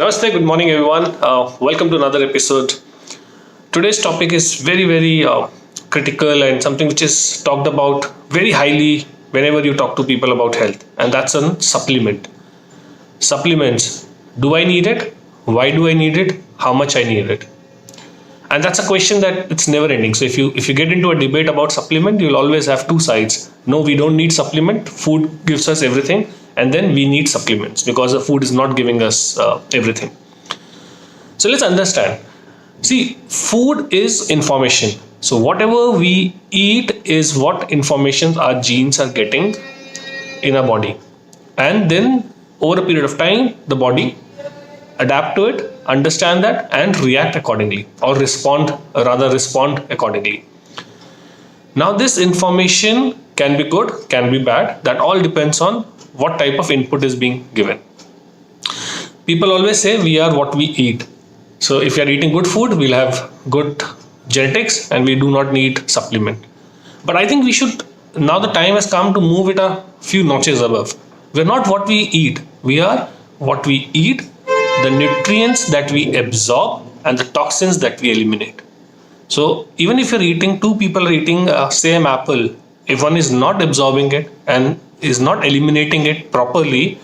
Namaste, good morning, everyone. Welcome to another episode. Today's topic is very critical and something which is talked about very highly whenever you talk to people about health, and that's a supplement. Supplements. Do I need it? Why do I need it? How much I need it? And that's a question that it's never ending. So if you get into a debate about supplement, you'll always have two sides. No, we don't need supplement. Food gives us everything, and then we need supplements because the food is not giving us everything. So let's understand. See, food is information. So whatever we eat is what information our genes are getting in our body, and then over a period of time, the body adapt to it, understand that, and react accordingly, or respond accordingly. Now, this information can be good, can be bad. That all depends on what type of input is being given. People always say we are what we eat. So if we are eating good food, we'll have good genetics and we do not need supplement. But I think we should, now the time has come to move it a few notches above. We're not what we eat. We are what we eat, the nutrients that we absorb, and the toxins that we eliminate. So even if you're eating, two people are eating same apple, if one is not absorbing it and is not eliminating it properly,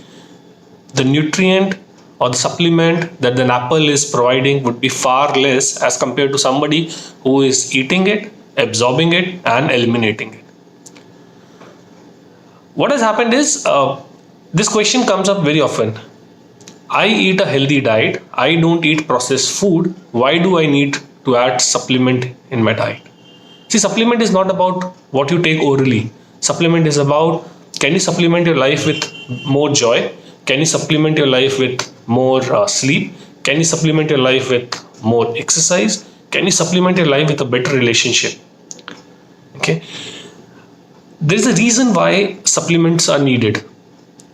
the nutrient or the supplement that the apple is providing would be far less as compared to somebody who is eating it, absorbing it, and eliminating it. What has happened is this question comes up very often. I eat a healthy diet. I don't eat processed food. Why do I need to add supplement in my diet? See, supplement is not about what you take orally. Supplement is about, can you supplement your life with more joy? Can you supplement your life with more sleep? Can you supplement your life with more exercise? Can you supplement your life with a better relationship? Okay. There's a reason why supplements are needed.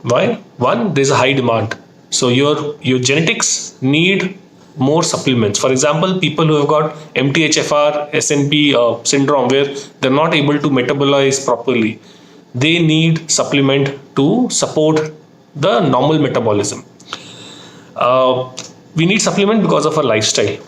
Why? One, there's a high demand. So your genetics need more supplements. For example, people who have got MTHFR, SNP syndrome, where they're not able to metabolize properly, they need supplement to support the normal metabolism. We need supplement because of our lifestyle.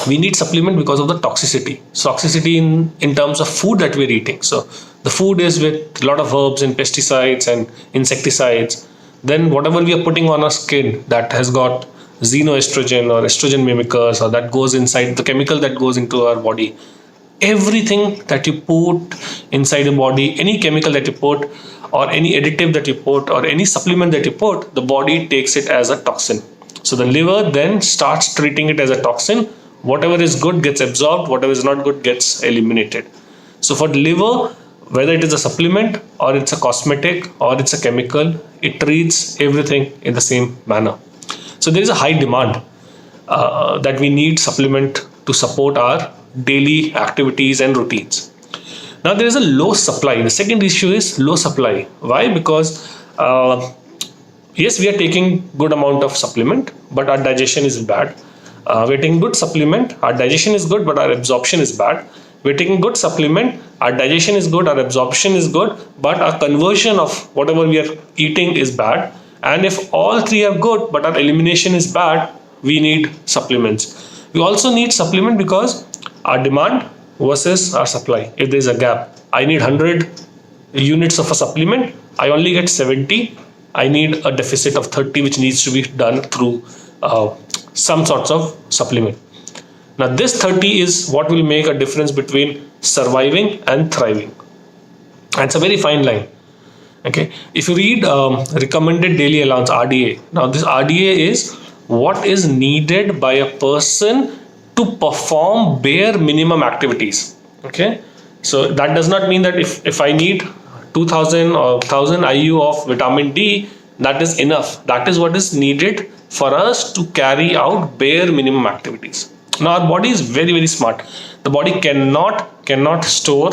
We need supplement because of the toxicity. So toxicity in terms of food that we're eating. So the food is with a lot of herbs and pesticides and insecticides. Then whatever we are putting on our skin that has got xenoestrogen or estrogen mimickers, or that goes inside, the chemical that goes into our body, everything that you put inside your body, any chemical that you put, or any additive that you put, or any supplement that you put, the body takes it as a toxin. So the liver then starts treating it as a toxin. Whatever is good gets absorbed, whatever is not good gets eliminated. So for the liver, whether it is a supplement or it's a cosmetic or it's a chemical, it treats everything in the same manner. So there is a high demand that we need supplement to support our daily activities and routines. Now there is a low supply. The second issue is low supply. Why? Because yes, we are taking good amount of supplement, but our digestion is bad. We're taking good supplement, our digestion is good, but our absorption is bad. We're taking good supplement, our digestion is good, our absorption is good, but our conversion of whatever we are eating is bad. And if all three are good, but our elimination is bad, we need supplements. We also need supplement because our demand versus our supply. If there's a gap, I need 100 units of a supplement, I only get 70. I need a deficit of 30, which needs to be done through some sorts of supplement. Now this 30 is what will make a difference between surviving and thriving. And it's a very fine line. Okay, if you read recommended daily allowance, RDA. Now this RDA is what is needed by a person to perform bare minimum activities. Okay, so that does not mean that if I need 2000 or 1000 IU of vitamin D, that is enough. That is what is needed for us to carry out bare minimum activities. Now our body is very smart. The body cannot store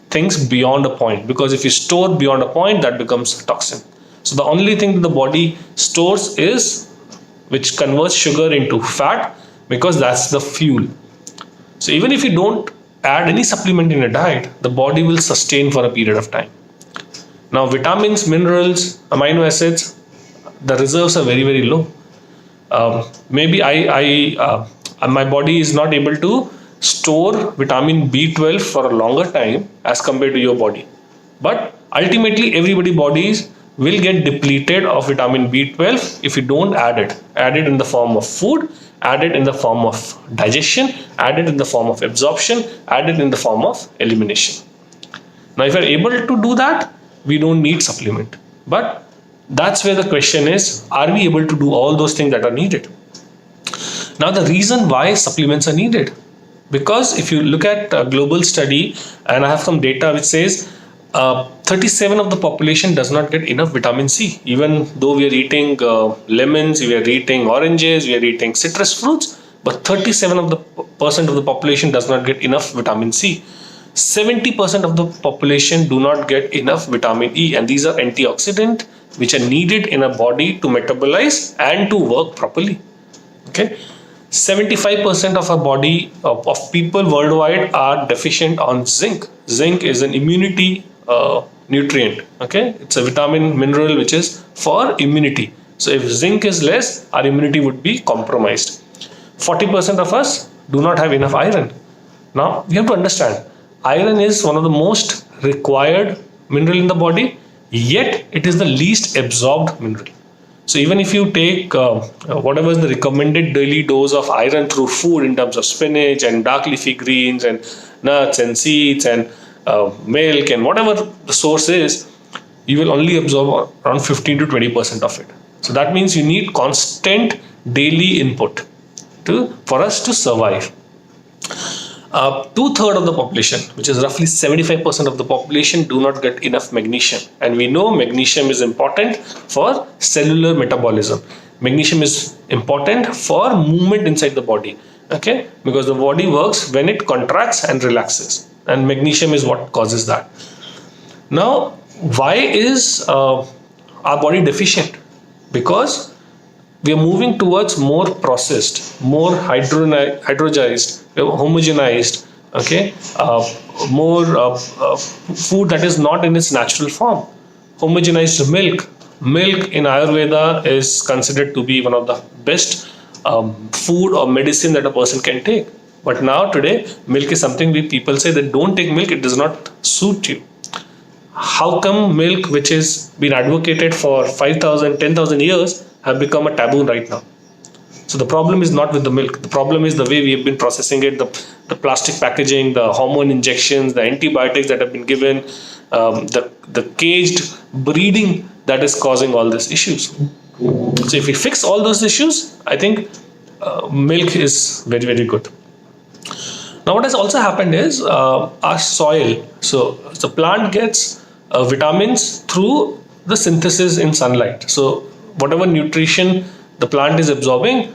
things beyond a point, because if you store beyond a point, that becomes toxin. So the only thing that the body stores is, which converts sugar into fat, because that's the fuel. So even if you don't add any supplement in a diet, the body will sustain for a period of time. Now vitamins, minerals, amino acids, the reserves are very low. maybe my body is not able to store vitamin B12 for a longer time as compared to your body. But ultimately, everybody bodies will get depleted of vitamin B12 if you don't add it. Add it in the form of food, add it in the form of digestion, add it in the form of absorption, add it in the form of elimination. Now, if you're able to do that, we don't need supplement. But that's where the question is, are we able to do all those things that are needed? Now, the reason why supplements are needed, because if you look at a global study, and I have some data which says 37 of the population does not get enough vitamin C, even though we are eating lemons, we are eating oranges, we are eating citrus fruits, but 37% of the population does not get enough vitamin C. 70% of the population do not get enough vitamin E, and these are antioxidants which are needed in a body to metabolize and to work properly. Okay, 75% of our body of people worldwide are deficient on zinc. Zinc is an immunity nutrient. Okay, it's a vitamin mineral which is for immunity. So if zinc is less, our immunity would be compromised. 40% of us do not have enough iron. Now you have to understand, iron is one of the most required mineral in the body, yet it is the least absorbed mineral. So even if you take whatever is the recommended daily dose of iron through food in terms of spinach and dark leafy greens and nuts and seeds and milk and whatever the source is, you will only absorb around 15 to 20% of it. So that means you need constant daily input for us to survive. 2/3 of the population, which is roughly 75% of the population, do not get enough magnesium. And we know magnesium is important for cellular metabolism. Magnesium is important for movement inside the body. Okay, because the body works when it contracts and relaxes, and magnesium is what causes that. Now, why is our body deficient? Because we are moving towards more processed, more hydrogenized, homogenized, okay, more food that is not in its natural form. Homogenized milk. Milk in Ayurveda is considered to be one of the best food or medicine that a person can take. But now today, milk is something people say that don't take milk, it does not suit you. How come milk, which has been advocated for 5,000, 10,000 years, have become a taboo right now? So the problem is not with the milk. The problem is the way we have been processing it, the plastic packaging, the hormone injections, the antibiotics that have been given, the caged breeding that is causing all these issues. So if we fix all those issues, I think milk is very, very good. Now what has also happened is our soil. So the plant gets vitamins through the synthesis in sunlight. So whatever nutrition the plant is absorbing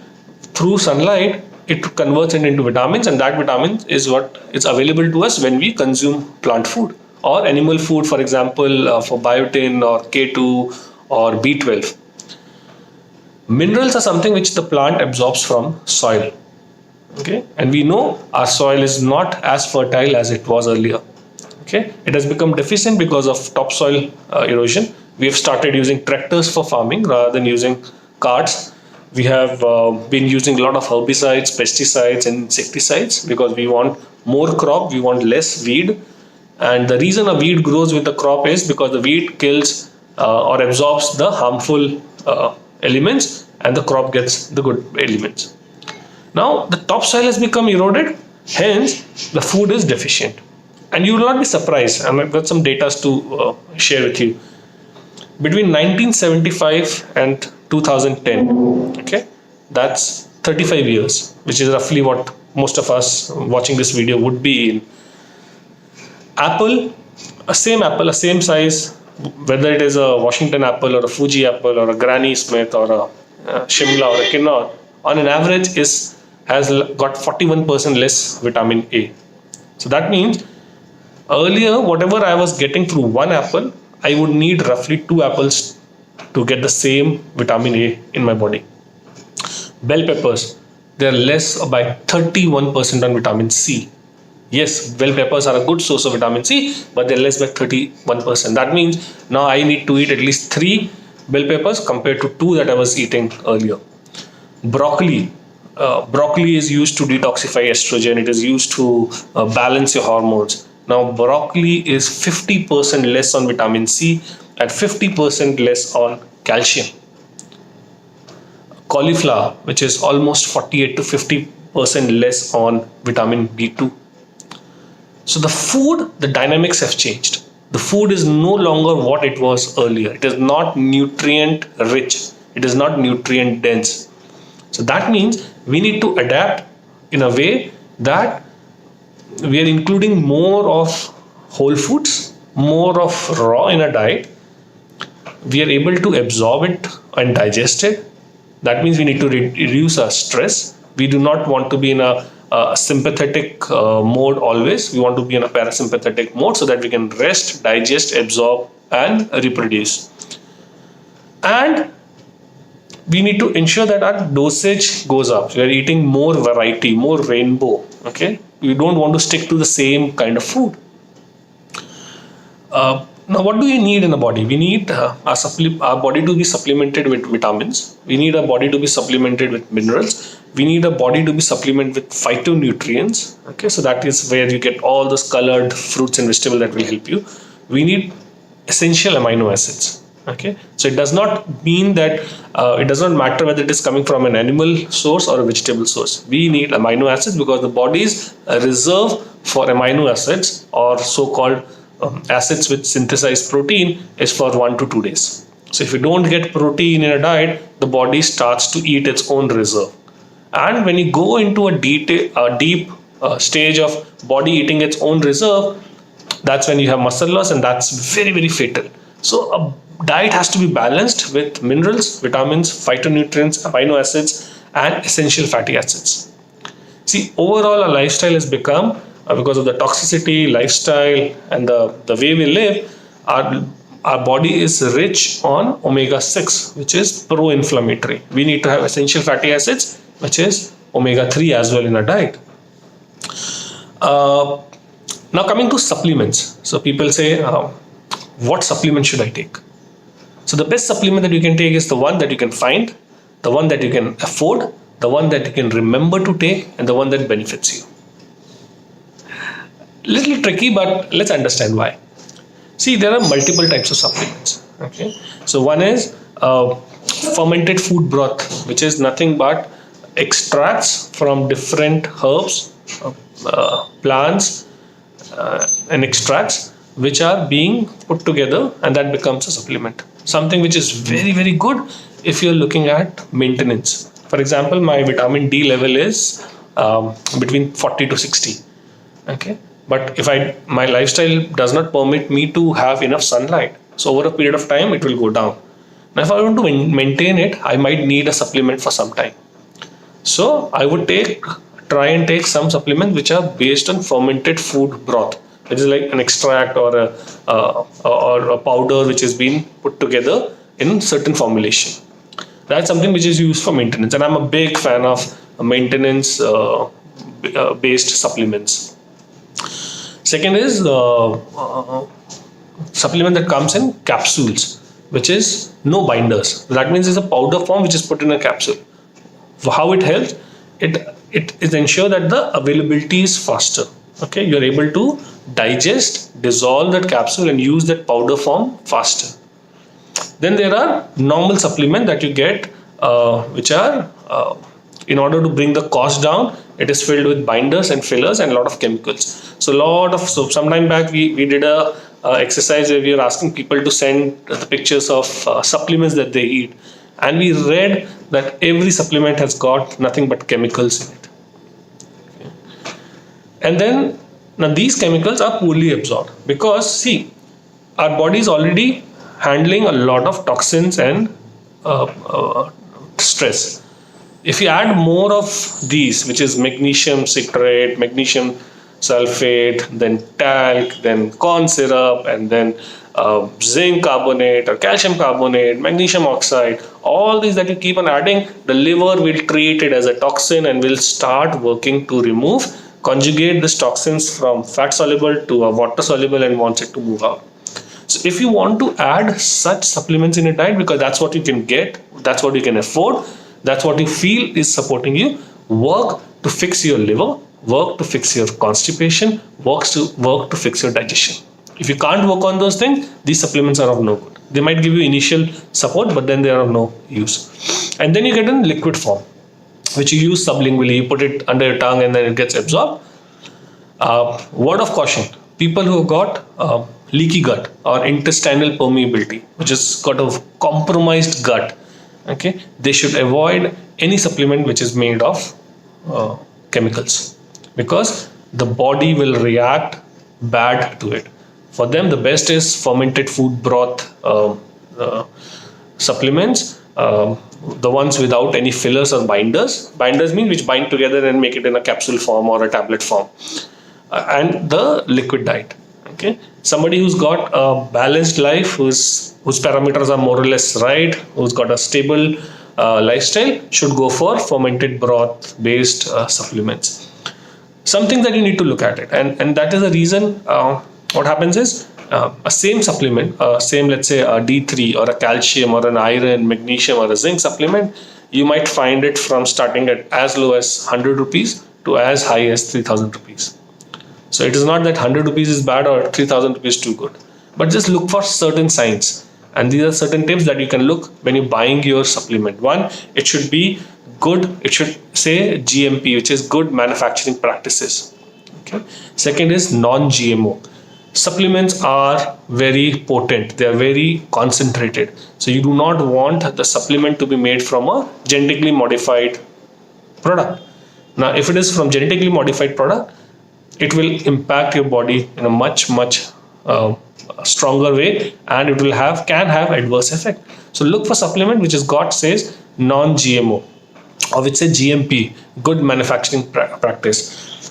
through sunlight, it converts it into vitamins, and that vitamin is what is available to us when we consume plant food or animal food, for example, for biotin or K2 or B12. Minerals are something which the plant absorbs from soil. Okay, and we know our soil is not as fertile as it was earlier. Okay, it has become deficient because of topsoil erosion. We have started using tractors for farming rather than using carts. We have been using a lot of herbicides, pesticides, and insecticides because we want more crop, we want less weed. And the reason a weed grows with the crop is because the weed kills or absorbs the harmful elements, and the crop gets the good elements. Now the topsoil has become eroded, hence the food is deficient. And you will not be surprised, and I've got some data to share with you. Between 1975 and 2010, okay, that's 35 years, which is roughly what most of us watching this video would be in. Apple, a same size, whether it is a Washington apple or a Fuji apple or a Granny Smith or a Shimla or a Kinnaur, on an average has got 41% less vitamin A. So that means earlier, whatever I was getting through one apple, I would need roughly 2 apples to get the same vitamin A in my body. Bell peppers, they are less by 31% on vitamin C. Yes, bell peppers are a good source of vitamin C, but they're less by 31%. That means now I need to eat at least 3 bell peppers compared to 2 that I was eating earlier. Broccoli. Broccoli is used to detoxify estrogen. It is used to balance your hormones. Now, broccoli is 50% less on vitamin C and 50% less on calcium. Cauliflower, which is almost 48 to 50% less on vitamin B2. So the food, the dynamics have changed. The food is no longer what it was earlier. It is not nutrient rich. It is not nutrient dense. So that means we need to adapt in a way that we are including more of whole foods, more of raw in a diet. We are able to absorb it and digest it. That means we need to reduce our stress. We do not want to be in a sympathetic mode always. We want to be in a parasympathetic mode so that we can rest, digest, absorb, and reproduce. And we need to ensure that our dosage goes up. We are eating more variety, more rainbow. Okay, we don't want to stick to the same kind of food. Now, what do you need in the body? We need our body to be supplemented with vitamins. We need our body to be supplemented with minerals. We need a body to be supplemented with phytonutrients. Okay, so that is where you get all those colored fruits and vegetables that will help you. We need essential amino acids. Okay, so it does not mean that it does not matter whether it is coming from an animal source or a vegetable source. We need amino acids because the body's reserve for amino acids, or so-called acids which synthesize protein, is for 1 to 2 days. So if you don't get protein in a diet, the body starts to eat its own reserve. And when you go into a deep stage of body eating its own reserve, that's when you have muscle loss, and that's very, very fatal. So a diet has to be balanced with minerals, vitamins, phytonutrients, amino acids, and essential fatty acids. See, overall, our lifestyle has become, because of the toxicity, lifestyle, and the way we live, our body is rich on omega-6, which is pro-inflammatory. We need to have essential fatty acids, which is omega-3 as well in our diet. Now coming to supplements. So people say, what supplement should I take? So the best supplement that you can take is the one that you can find, the one that you can afford, the one that you can remember to take, and the one that benefits you. Little tricky, but let's understand why. See, there are multiple types of supplements. Okay, so one is fermented food broth, which is nothing but extracts from different herbs, plants, and extracts which are being put together, and that becomes a supplement. Something which is very, very good if you're looking at maintenance. For example, my vitamin D level is between 40 to 60. Okay, but if my lifestyle does not permit me to have enough sunlight, so over a period of time it will go down. Now if I want to maintain it, I might need a supplement for some time. So I would try and take some supplements which are based on fermented food broth, which is like an extract or a powder which has been put together in certain formulation. That's something which is used for maintenance, and I'm a big fan of maintenance based supplements. Second is supplement that comes in capsules, which is no binders. That means it's a powder form which is put in a capsule. How it helps? It is ensure that the availability is faster. Okay, you're able to digest, dissolve that capsule, and use that powder form faster. Then there are normal supplements that you get, which are in order to bring the cost down. It is filled with binders and fillers and a lot of chemicals. So some time back we did a exercise where we were asking people to send the pictures of supplements that they eat, and we read that every supplement has got nothing but chemicals in it. Okay. And then now these chemicals are poorly absorbed because, see, our body is already handling a lot of toxins and stress. If you add more of these, which is magnesium citrate, magnesium sulfate, then talc, then corn syrup, and then zinc carbonate or calcium carbonate, magnesium oxide, all these that you keep on adding, the liver will treat it as a toxin and will start working to conjugate these toxins from fat soluble to a water soluble and wants it to move out. So if you want to add such supplements in your diet, because that's what you can get, that's what you can afford, That's what you feel is supporting you. Work to fix your liver, work to fix your constipation, work to fix your digestion. If you can't work on those things, these supplements are of no good. They might give you initial support, but then they are of no use. And then you get in liquid form, which you use sublingually. You put it under your tongue and then it gets absorbed. Word of caution: people who have got leaky gut or intestinal permeability, which has got a compromised gut, okay, they should avoid any supplement which is made of chemicals, because the body will react bad to it. For them, the best is fermented food broth supplements, the ones without any fillers or binders. Binders mean which bind together and make it in a capsule form or a tablet form. And the liquid diet. Okay, somebody who's got a balanced life, whose parameters are more or less right, who's got a stable lifestyle, should go for fermented broth based supplements. Something that you need to look at it, and that is the reason. What happens is a same supplement, same, let's say a D3 or a calcium or an iron, magnesium or a zinc supplement, you might find it from starting at as low as 100 rupees to as high as 3,000 rupees. So it is not that 100 rupees is bad or 3,000 rupees too good, but just look for certain signs. And these are certain tips that you can look when you're buying your supplement. One, it should be good. It should say GMP, which is good manufacturing practices. Okay. Second is non-GMO. Supplements are very potent. They are very concentrated. So you do not want the supplement to be made from a genetically modified product. Now, if it is from genetically modified product, it will impact your body in a much stronger way, and it will can have adverse effect. So look for supplement which has got, says, non-GMO, or which says GMP, good manufacturing practice.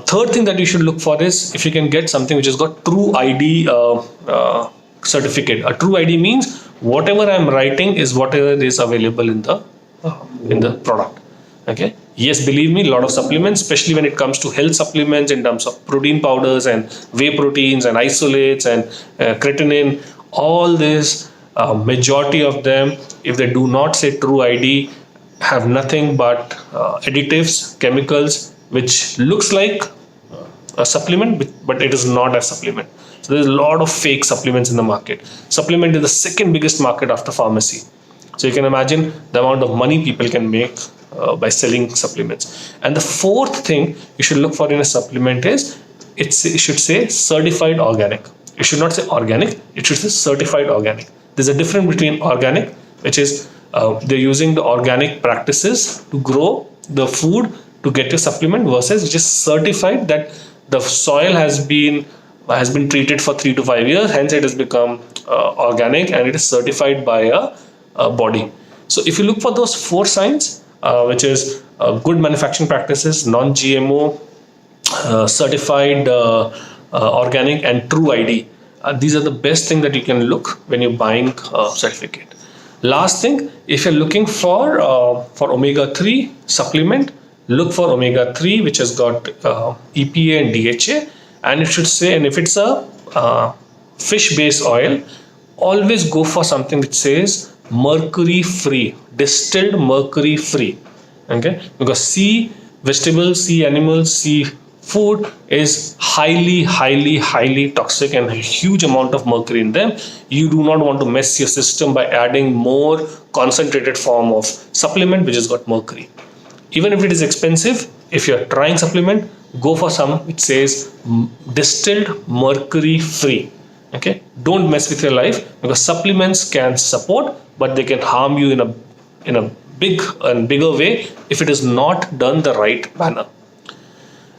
Third thing that you should look for is if you can get something which has got true ID certificate. A true ID means whatever I am writing is whatever is available in the product. Okay. Yes, believe me, a lot of supplements, especially when it comes to health supplements in terms of protein powders and whey proteins and isolates and creatinine, all this, majority of them, if they do not say true ID, have nothing but additives, chemicals, which looks like a supplement, but it is not a supplement. So there's a lot of fake supplements in the market. Supplement is the second biggest market after pharmacy. So you can imagine the amount of money people can make by selling supplements. And the fourth thing you should look for in a supplement is it should say certified organic. It should not say organic, it should say certified organic. There's a difference between organic, which is they're using the organic practices to grow the food to get your supplement, versus which is certified that the soil has been treated for 3 to 5 years, hence it has become organic, and it is certified by a body. So if you look for those 4 signs, which is good manufacturing practices, non-GMO, certified organic, and true ID, these are the best thing that you can look when you're buying certificate. Last thing, if you're looking for omega-3 supplement, look for omega-3 which has got EPA and DHA, and it should say, and if it's a fish-based oil, always go for something which says mercury-free, distilled mercury-free. Okay, because sea vegetables, sea animals, sea food is highly toxic and a huge amount of mercury in them. You do not want to mess your system by adding more concentrated form of supplement which has got mercury. Even if it is expensive, if you're trying supplement, go for some which says distilled mercury free. Okay, don't mess with your life, because supplements can support, but they can harm you in a big and bigger way if it is not done the right manner.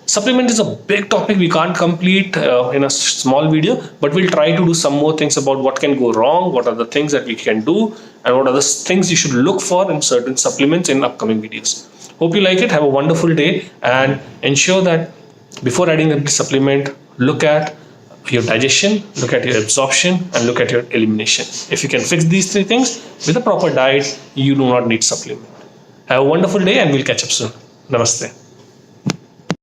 Supplement is a big topic we can't complete in a small video, but we'll try to do some more things about what can go wrong, what are the things that we can do, and what are the things you should look for in certain supplements in upcoming videos. Hope you like it. Have a wonderful day, and ensure that before adding a supplement, look at your digestion, look at your absorption, and look at your elimination. If you can fix these 3 things with a proper diet, you do not need supplement. Have a wonderful day, and we'll catch up soon. Namaste.